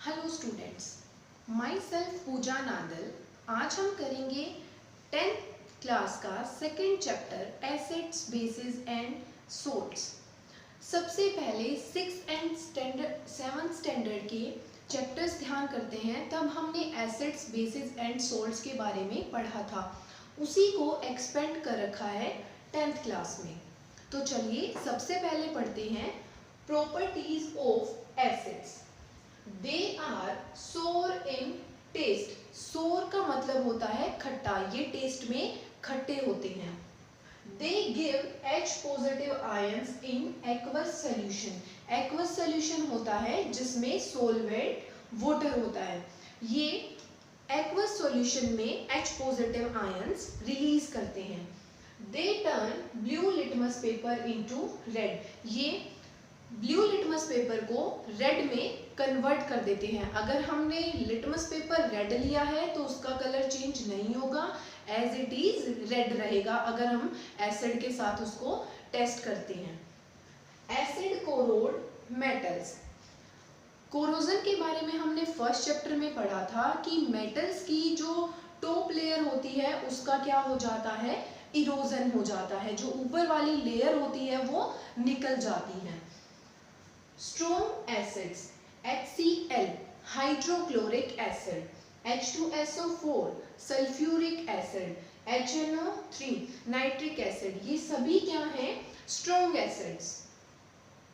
Hello students, my self Pooja Nadal. आज हम करेंगे 10th क्लास का second chapter acids, bases and salts. सबसे पहले 6th एंड 7th स्टैंडर्ड के चैप्टर्स ध्यान करते हैं। तब हमने एसिड्स, बेसिस एंड सोल्ट्स के बारे में पढ़ा था, उसी को एक्सपेंड कर रखा है 10th क्लास में। तो चलिए सबसे पहले पढ़ते हैं properties of acids. They are sour in taste. sour का मतलब होता है खट्टा, ये टेस्ट में खट्टे होते हैं। They give H positive ions in aqueous solution. aqueous solution होता है जिसमें solvent water होता है। ये aqueous solution में H positive ions रिलीज करते हैं। They turn blue litmus paper into red. ये ब्लू लिटमस पेपर को रेड में कन्वर्ट कर देते हैं। अगर हमने लिटमस पेपर रेड लिया है तो उसका कलर चेंज नहीं होगा, एज इट इज रेड रहेगा अगर हम एसिड के साथ उसको टेस्ट करते हैं। Acid corrode metals. कोरोजन के बारे में हमने फर्स्ट चैप्टर में पढ़ा था कि मेटल्स की जो टॉप लेयर होती है उसका क्या हो जाता है, इरोजन हो जाता है। जो ऊपर वाली लेयर होती है वो निकल जाती है। Strong acids, HCl hydrochloric acid, H2SO4 sulphuric acid, HNO3 nitric acid, ये सभी क्या हैं, strong acids.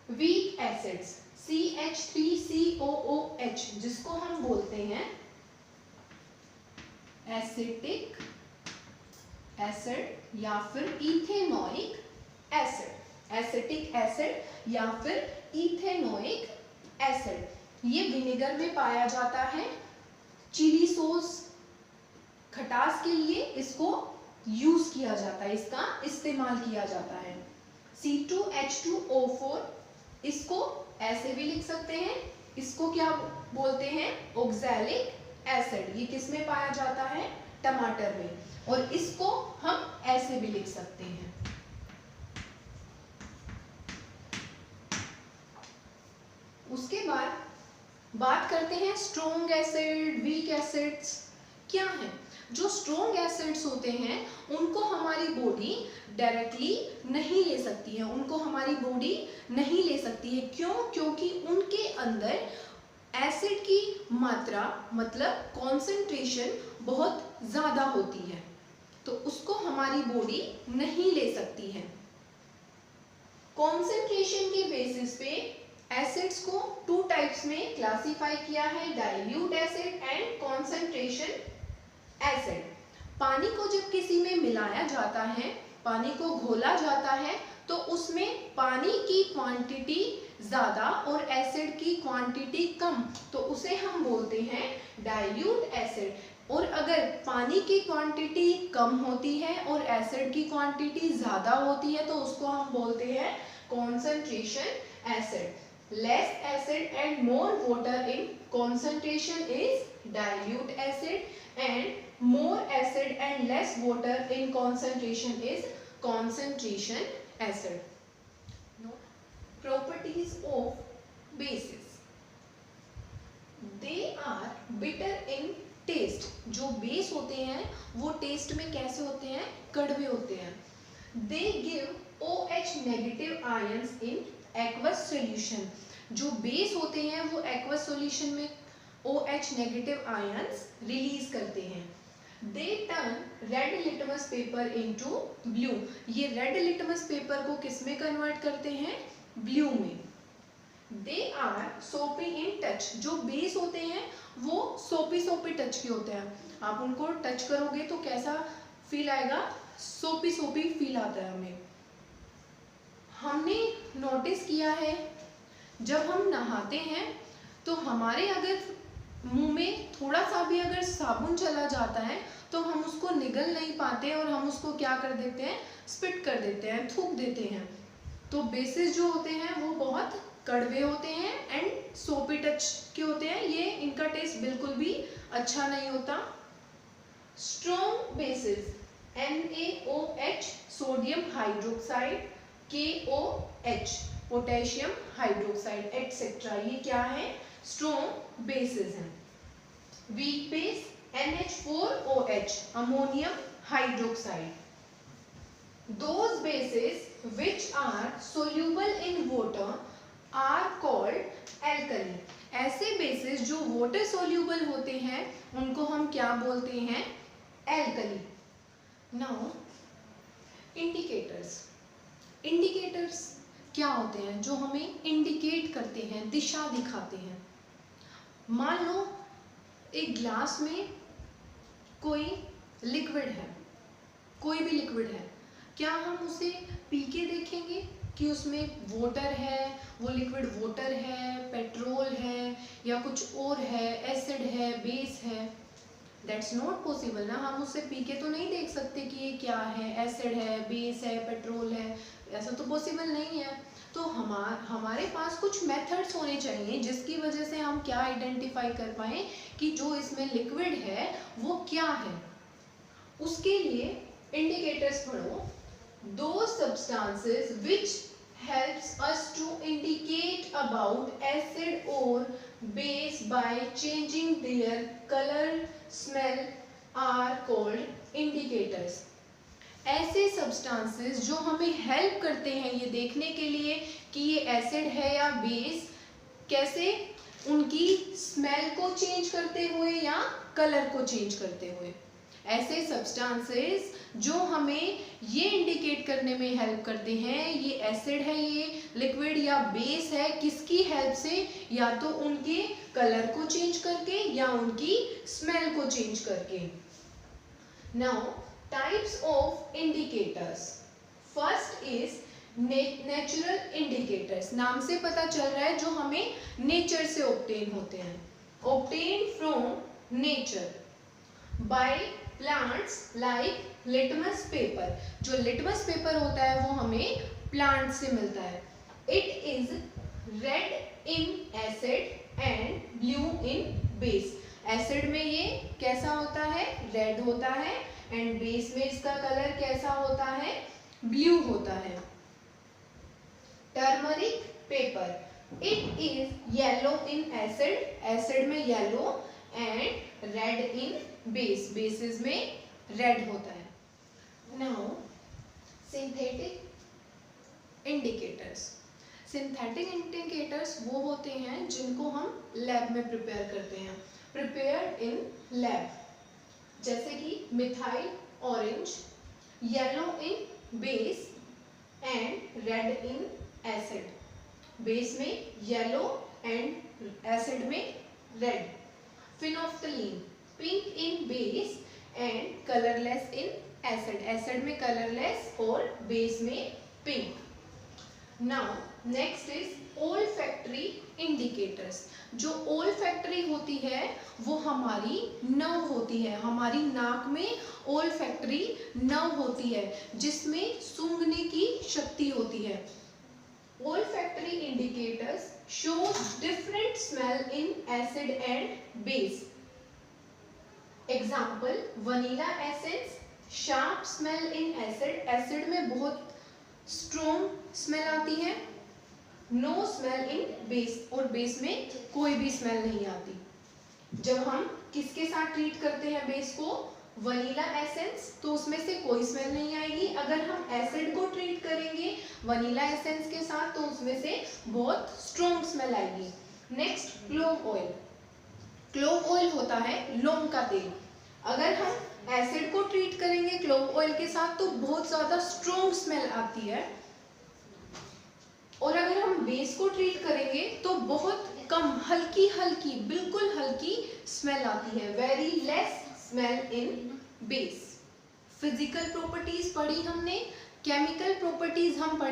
Weak acids, CH3COOH जिसको हम बोलते हैं एसिटिक एसिड या फिर इथेनोइक एसिड। एसिटिक एसिड या फिर इथेनोइक एसिड ये विनेगर में पाया जाता है। चिली सॉस खटास के लिए इसको यूज किया जाता है, इसका इस्तेमाल किया जाता है। C2H2O4 इसको ऐसे भी लिख सकते हैं, इसको क्या बोलते हैं, ऑक्सैलिक एसिड। ये किस में पाया जाता है, टमाटर में। और इसको हम ऐसे भी लिख सकते हैं। उसके बाद बात करते हैं स्ट्रॉन्ग एसिड, वीक एसिड्स क्या हैं। जो स्ट्रॉन्ग एसिड्स होते हैं उनको हमारी बॉडी डायरेक्टली नहीं ले सकती है, उनको हमारी बॉडी नहीं ले सकती है। क्यों? क्योंकि उनके अंदर एसिड की मात्रा मतलब कॉन्सेंट्रेशन बहुत ज़्यादा होती है, तो उसको हमारी बॉडी नहीं ले सकती है। कॉन्सेंट्रेशन के बेसिस पे एसिड्स को टू टाइप्स में क्लासिफाई किया है, dilute acid and concentration acid. पानी को जब किसी में मिलाया जाता है, पानी को घोला जाता है, तो उसमें पानी की क्वांटिटी ज़्यादा और एसिड की क्वांटिटी कम, तो उसे हम बोलते हैं डाइल्यूट एसिड। और अगर पानी की क्वांटिटी कम होती है और एसिड की क्वांटिटी ज़्यादा होती है तो उसको हम बोलते हैं concentration acid. Less acid and more water in concentration is dilute acid and more acid and less water in concentration is concentration acid. Properties of bases. They are bitter in taste. जो base होते हैं वो test में कैसे होते हैं, कड़वे होते हैं। They give OH negative ions in aqueous solution. जो बेस होते हैं वो एक्वस सॉल्यूशन में OH नेगेटिव आयंस रिलीज करते हैं। They turn red litmus paper into blue. ये रेड लिटमस पेपर को किस में कन्वर्ट करते हैं, ब्लू में। दे आर सोपी इन टच। जो बेस होते हैं वो सोपी सोपी टच के होते हैं। आप उनको टच करोगे तो कैसा फील आएगा, सोपी सोपी फील आता है हमें। हमने नोटिस किया है जब हम नहाते हैं तो हमारे अगर मुंह में थोड़ा सा भी अगर साबुन चला जाता है तो हम उसको निगल नहीं पाते और हम उसको क्या कर देते हैं, स्पिट कर देते हैं, थूक देते हैं। तो बेसिस जो होते हैं वो बहुत कड़वे होते हैं एंड सोपी टच के होते हैं, ये इनका टेस्ट बिल्कुल भी अच्छा नहीं होता। Strong bases NaOH sodium hydroxide, KOH potassium hydroxide etcetera, ये क्या है, स्ट्रॉन्ग बेसिस हैं। Weak base NH4OH, ammonium hydroxide. Those bases which are soluble in water are called alkali. ऐसे बेसिस जो वाटर सोल्यूबल होते हैं उनको हम क्या बोलते हैं? एल्कली। Now indicators. इंडिकेटर्स क्या होते हैं? जो हमें इंडिकेट करते हैं, दिशा दिखाते हैं। मान लो एक ग्लास में कोई लिक्विड है, कोई भी लिक्विड है, क्या हम उसे पी के देखेंगे कि उसमें वाटर है, वो लिक्विड वाटर है, पेट्रोल है या कुछ और है, एसिड है, बेस है? दैट्स नॉट पॉसिबल ना। हम उससे पी के तो नहीं देख सकते कि ये क्या है, एसिड है, बेस है, पेट्रोल है, ऐसा तो पॉसिबल नहीं है। तो हमारे पास कुछ मेथड्स होने चाहिए जिसकी वजह से हम क्या आइडेंटिफाई कर पाएँ कि जो इसमें लिक्विड है वो क्या है। उसके लिए इंडिकेटर्स पढ़ो। Those substances which helps us to indicate about acid or base by changing their color, smell are called indicators. ऐसे substances जो हमें help करते हैं ये देखने के लिए कि ये acid है या base, कैसे? उनकी smell को change करते हुए या color को change करते हुए। ऐसे सब्सटेंसेस जो हमें ये इंडिकेट करने में हेल्प करते हैं ये एसिड है, ये लिक्विड या बेस है, किसकी हेल्प से? या तो उनके कलर को चेंज करके या उनकी स्मेल को चेंज करके। Now types of indicators. First is natural indicators. नाम से पता चल रहा है जो हमें नेचर से ऑब्टेन होते हैं। Obtain from nature by plants like litmus paper. जो लिटमस पेपर होता है वो हमें प्लांट से मिलता है। It is red in acid and blue in base. Acid में ये कैसा होता है? रेड होता है, एंड बेस में इसका कलर कैसा होता है? ब्लू होता है। Turmeric paper, it is yellow in acid, acid में yellow, and red in base, basis में रेड होता है। Now synthetic indicators. Synthetic indicators वो होते हैं जिनको हम लैब में प्रिपेयर करते हैं, प्रिपेयर्ड इन लैब, जैसे कि methyl orange, yellow in base and red in acid. Base में येलो एंड एसिड में red. Phenolphthalein, pink in base and colourless in acid, acid में कलरलेस और बेस में pink. Now next is olfactory indicators. जो olfactory होती है वो हमारी नर्व होती है, हमारी नाक में ओल्फैक्टरी नर्व होती है जिसमें सूंघने की शक्ति होती है। Olfactory indicators show different smell in acid and base. Example, vanilla essence, sharp smell in acid. Acid में बहुत strong smell आती है, no smell in base, और base में कोई भी smell नहीं आती। जब हम किसके साथ ट्रीट करते हैं बेस को? वनीला एसेंस, तो उसमें से कोई स्मेल नहीं आएगी। अगर हम एसिड को ट्रीट करेंगे वनीला एसेंस के साथ तो उसमें से बहुत स्ट्रॉन्ग स्मेल आएगी। Next, clove oil. Clove oil होता है लौंग का तेल। अगर हम एसिड को ट्रीट करेंगे क्लोव ऑयल के साथ तो बहुत ज्यादा स्ट्रॉन्ग स्मेल आती है, और अगर हम बेस को ट्रीट करेंगे तो बहुत कम, हल्की हल्की, बिल्कुल हल्की स्मेल आती है। वेरी लेस स्मेल इन बेस। फिजिकल प्रॉपर्टीज पढ़ी हमने, केमिकल प्रॉपर्टीज हम पढ़ी।